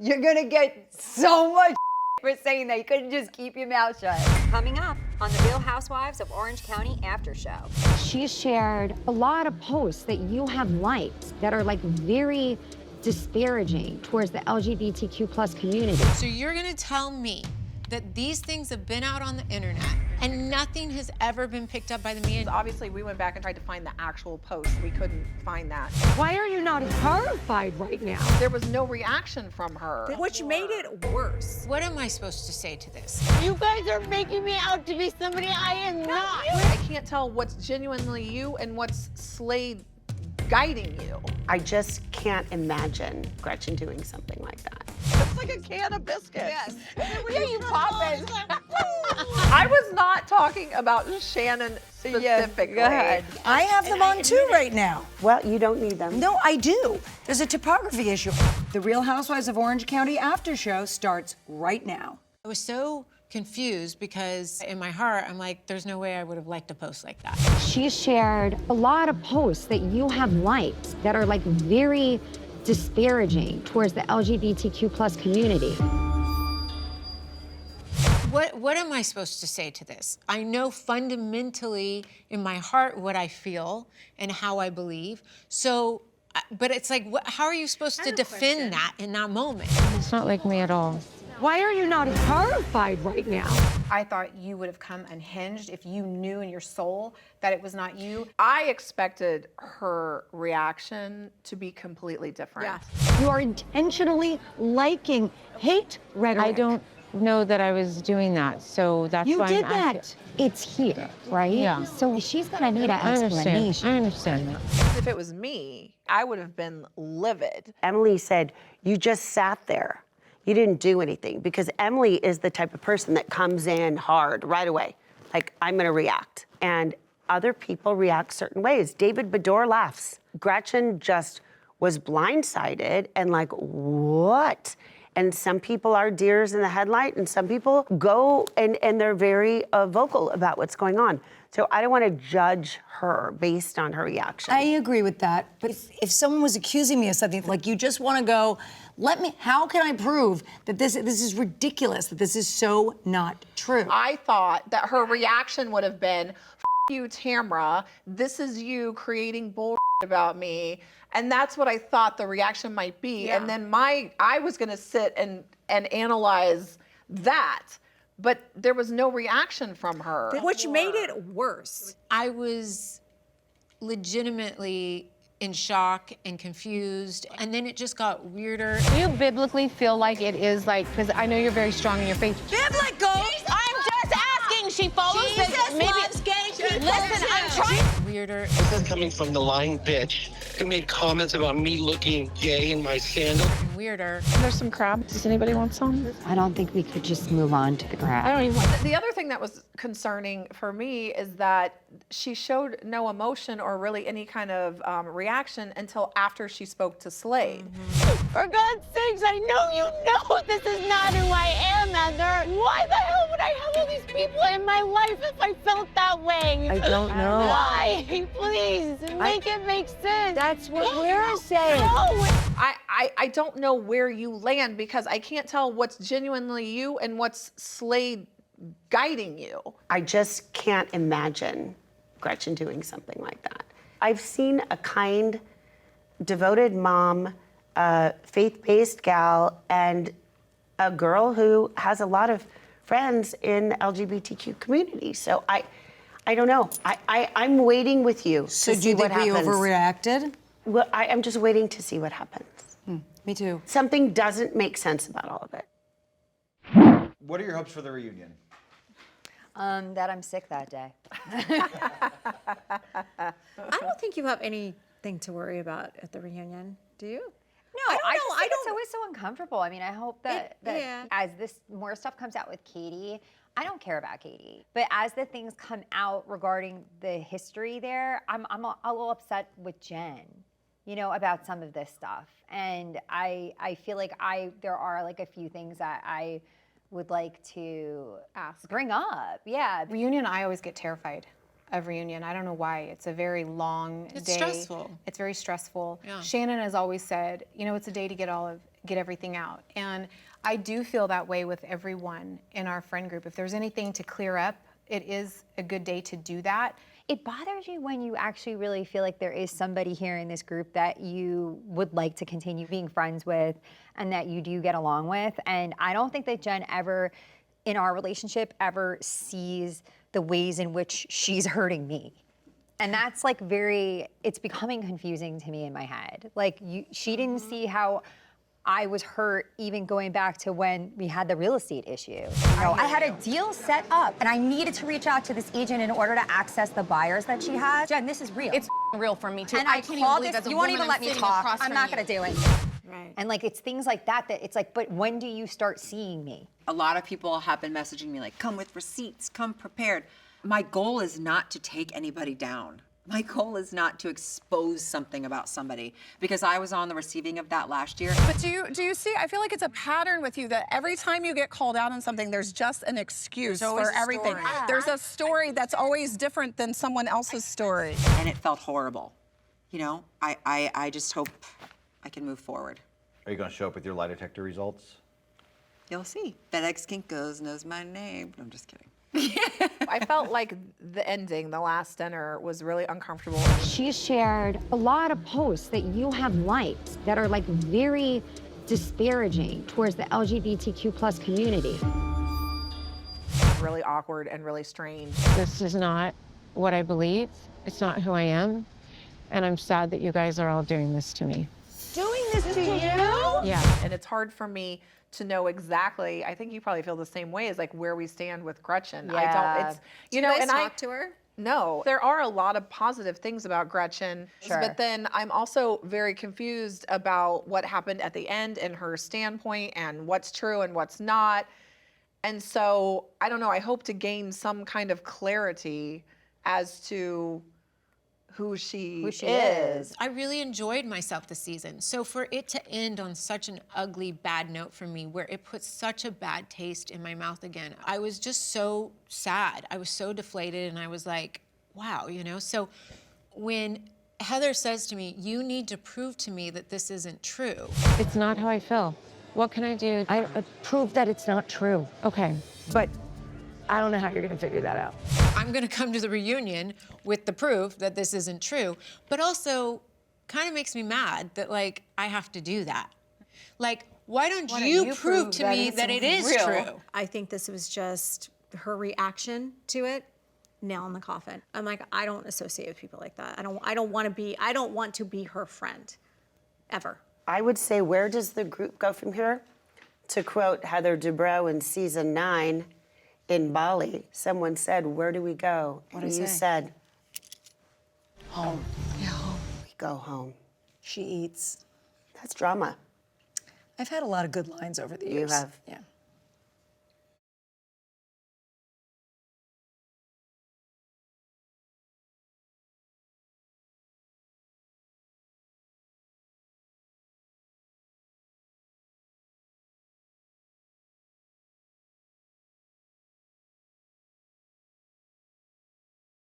You're gonna get so much for saying that. You couldn't just keep your mouth shut. Coming up on the Real Housewives of Orange County After Show. She shared a lot of posts that you have liked that are like very disparaging towards the LGBTQ plus community. So you're gonna tell me that these things have been out on the internet and nothing has ever been picked up by the media? Obviously, we went back and tried to find the actual post. We couldn't find that. Why are you not horrified right now? There was no reaction from her. Which made it worse. What am I supposed to say to this? You guys are making me out to be somebody I am not. I can't tell what's genuinely you and what's Slade guiding you. I just can't imagine Gretchen doing something like that. It's like a can of biscuits. Yes. Yeah, you pop it. I was not talking about Shannon specifically. Go ahead. I have them on too right now. Well, you don't need them. No, I do. There's a topography issue. The Real Housewives of Orange County After Show starts right now. I was so confused because in my heart, I'm like, there's no way I would have liked a post like that. She shared a lot of posts that you have liked that are like very disparaging towards the LGBTQ plus community. What am I supposed to say to this? I know fundamentally in my heart what I feel and how I believe. So, but it's like, how are you supposed to defend that in that moment? It's not like me at all. Why are you not horrified right now? I thought you would have come unhinged if you knew in your soul that it was not you. I expected her reaction to be completely different. Yeah. You are intentionally liking hate rhetoric. I don't know that I was doing that, so that's You why did I'm that. asking. It's here, right? Yeah. So she's gonna need an I explanation. understand that. If it was me, I would have been livid. Emily said, you just sat there. You didn't do anything, because Emily is the type of person that comes in hard right away. Like, I'm gonna react. And other people react certain ways. David Beador laughs. Gretchen just was blindsided and like, what? And some people are deers in the headlight, and some people go and they're very vocal about what's going on. So I don't want to judge her based on her reaction. I agree with that, but if someone was accusing me of something, like you just want to go, how can I prove that this is ridiculous, that this is so not true? I thought that her reaction would have been, F you, Tamra, this is you creating bull about me. And that's what I thought the reaction might be. Yeah. And then I was gonna sit and analyze that, but there was no reaction from her. Which made it worse. I was legitimately in shock and confused, and then it just got weirder. Do you biblically feel like it is like, because I know you're very strong in your faith. Biblical! I'm just asking. She follows Jesus loves gay people. Listen, I'm trying. Weirder. This is coming from the lying bitch who made comments about me looking gay in my sandals. And weirder. There's some crab. Does anybody want some? I don't think we could just move on to the crap. I don't even want. The other thing that was concerning for me is that she showed no emotion or really any kind of reaction until after she spoke to Slade. For God's sakes, I know you know this is not who I am, Heather. Why the hell would I have all these people in my life if I felt that way? I don't know. Why? Please, make it make sense. That's what we're saying. No. I don't know where you land, because I can't tell what's genuinely you and what's Slade guiding you. I just can't imagine Gretchen doing something like that. I've seen a kind, devoted mom, faith-based gal, and a girl who has a lot of friends in the LGBTQ community. So I don't know. I'm waiting with you So to do see you what think we happens. overreacted? Well, I'm just waiting to see what happens. Me too. Something doesn't make sense about all of it. What are your hopes for the reunion? That I'm sick that day. I don't think you have anything to worry about at the reunion, do you? No, I don't know. just think it's always so uncomfortable. I mean, I hope that yeah. as this more stuff comes out with Katie, I don't care about Katie, but as the things come out regarding the history there, I'm a little upset with Jenn, you know, about some of this stuff. And I feel like there are like a few things that I would like to bring up. Yeah. Reunion, I always get terrified of reunion. I don't know why. It's a very long day. It's stressful. It's very stressful. Yeah. Shannon has always said, you know, it's a day to get all of get everything out. And I do feel that way with everyone in our friend group. If there's anything to clear up, it is a good day to do that. It bothers you when you actually really feel like there is somebody here in this group that you would like to continue being friends with and that you do get along with. And I don't think that Jenn ever, in our relationship, ever sees the ways in which she's hurting me. And that's like it's becoming confusing to me in my head. Like she didn't see how I was hurt even going back to when we had the real estate issue. I had a deal set up and I needed to reach out to this agent in order to access the buyers that she had. Jenn, this is real. It's real for me too. And I can't even believe this. You won't even let me talk. I'm not gonna do it. Right. And like it's things like that it's like, but when do you start seeing me? A lot of people have been messaging me like, come with receipts, come prepared. My goal is not to take anybody down. My goal is not to expose something about somebody because I was on the receiving of that last year. But do you see, I feel like it's a pattern with you that every time you get called out on something, there's just an excuse for everything. There's a story that's always different than someone else's story. And it felt horrible. You know, I just hope I can move forward. Are you going to show up with your lie detector results? You'll see. FedEx Kinko's knows my name. I'm just kidding. I felt like the ending, the last dinner, was really uncomfortable. She shared a lot of posts that you have liked that are like very disparaging towards the LGBTQ plus community. Really awkward and really strange. This is not what I believe. It's not who I am. And I'm sad that you guys are all doing this to me. Doing this to you? Yeah. And it's hard for me to know exactly. I think you probably feel the same way as like where we stand with Gretchen. Yeah. I don't. It's Do you guys talk to her? No, there are a lot of positive things about Gretchen, but then I'm also very confused about what happened at the end and her standpoint and what's true and what's not. And so I don't know. I hope to gain some kind of clarity as to who she is. I really enjoyed myself this season. So for it to end on such an ugly, bad note for me, where it put such a bad taste in my mouth again, I was just so sad. I was so deflated, and I was like, wow, you know? So when Heather says to me, you need to prove to me that this isn't true. It's not how I feel. What can I do? I prove that it's not true. Okay. But I don't know how you're gonna figure that out. I'm gonna come to the reunion with the proof that this isn't true, but also kind of makes me mad that like I have to do that. Like, why don't you prove to me that it is true? I think this was just her reaction to it, nail in the coffin. I'm like, I don't associate with people like that. I don't want to be her friend, ever. I would say, where does the group go from here? To quote Heather Dubrow in season 9, in Bali, someone said, where do we go? What and did you I say? said, Home. Yeah, home. we go home. She eats. That's drama. I've had a lot of good lines over the years. You have. Yeah.